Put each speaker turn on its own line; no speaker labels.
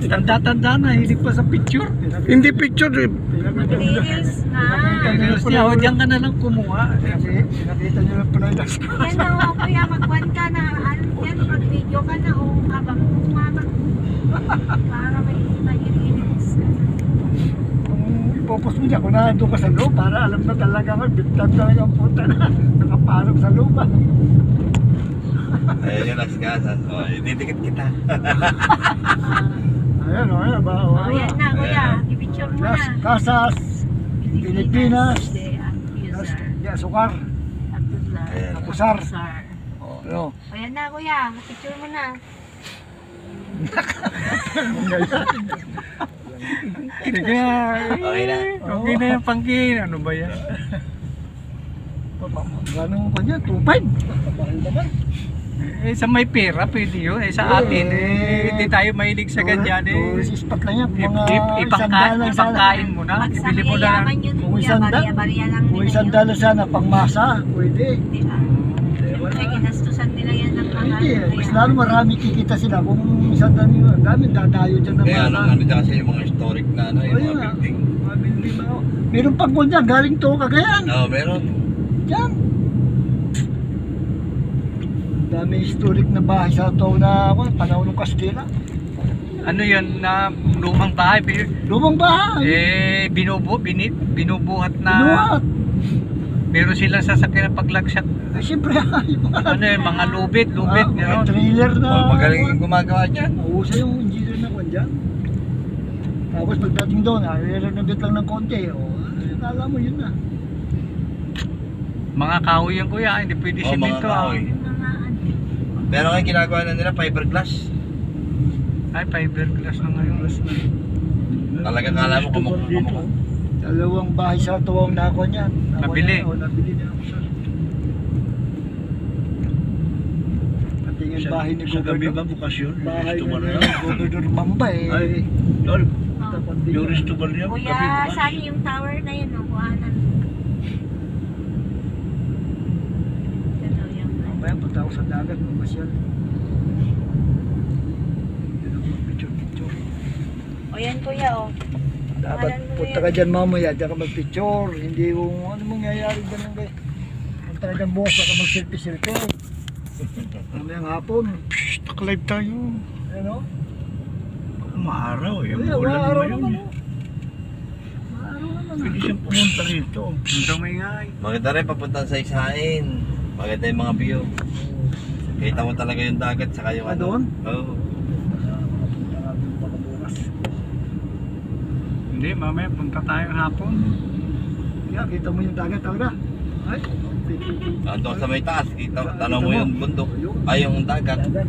Tanda-tanda na, hilig pa sa picture.
Hindi picture eh.
Reels na.
Reels niya, o diyan ka na lang kumuha.
Nakita niyo lang panoidas ko.
Yan na o kuya, mag-1 ka na. Yan, mag-video ka na o habang kumabang. Para may reels ka na.
Kung ipopos mo niya, kung nandun ka sa loob, para alam na talaga nga, bitang talaga ang puta na. Nakaparang sa loob.
Ayun yung last gasas. O, ididikit kita.
Ayan, o, ayan ba?
O yan na kuya, i-picture mo
Las
na.
Casas, Pilipinas,
User.
Sukar,
Abdullah.
Ayan.
Apusar.
Sar.
Ano?
O yan na kuya, picture mo na.
Okay na.
Okay na yung pangkin. Ano ba yan?
Ganun ko niya, 2.5. Mahal naman.
Eh, sa may pera, pwede yun. Eh, sa atin, hindi tayo mahilig sa ganyan eh.
Tourist spot lang yan. Mga
Ipangkain mo na. Ibili mo na.
Yaman yun
Kung
kuya,
isang
barya-barya lang
Kung
nila
isang
yun.
dala sana, pangmasa, pwede.
Di ba? Siyempre, ginastusan nila yan ng mga
Hindi, mas lalo marami kikita sila. Kung isang dala nyo, ang dami dadayo dyan na
Kaya
masa.
ano dyan kasi yung mga historic na ano, yung
Ayun
mga
nga.
building.
Mga building na, oh. Meron pang gold dyan, galing to, Cagayan.
Oo, meron.
Yan. Dami historic na bahay sa to na panahon ng Kastila.
Ano yun, na lumang bahay.
Lumang bahay.
Binubuhat na.
Binuhat.
Meron silang sasakyan na paglagsak.
Eh, siyempre,
Ano yun, mga lubid,
may
gano'n.
trailer na.
Oh, magaling yung gumagawa dyan.
Nauusa yung engineer na kwan dyan. Tapos pagdating doon, renovate lang ng konti. Kala mo yun na.
Mga kahoy yan kuya, hindi pwede
Oh, mga
simento.
kahoy. Pero ngayon ginagawa na nila fiberglass.
Ay, fiberglass na ngayon.
Talaga kala mo kumukha.
Dalawang bahay sa tuwang nako niya.
Nabili.
Nabili niya ako siya. Pati yung bahay ni
Sa gabi ba
Gobernador.
bukas yun?
Bahay
Resto
ni
bar na yun?
Gobernador Mamba eh.
Ay, Lol,
Tapos di
yung
ba?
resto bar niya, gabi
Kuya,
bukas.
saan yung tower na yun, no? Kuhanan. Ano yung...
Mamaya punta ako sa dagat, mamasyal. Yun ang mga picture-picture.
O yan kuya, o.
Dapat
Pangalan mo
punta
yan.
ka dyan mamaya, dyan ka mag-picture. Hindi kung ano mangyayari dyan lang guys. Punta ka dyan bukas, baka mag-selfie-selfie. Mamayang hapon.
Psst, naka-live tayo.
Ano?
Maaraw eh,
Ay,
ulan
maaraw
ngayon
naman,
eh.
oh. Maaraw naman.
Pwede siyang pumunta rito.
Hanggang may ngay.
Maganda rin papunta sa isain. Maganda yung mga view. Kita mo talaga yung dagat saka yung
Ah,
ano.
doon?
Oo.
Hindi, mamaya punta tayong hapon.
Yeah, kita mo yung dagat talaga. Ay,
Ando sa may taas, kita, tanaw mo yung bundok. Ay, yung dagat.
dagat.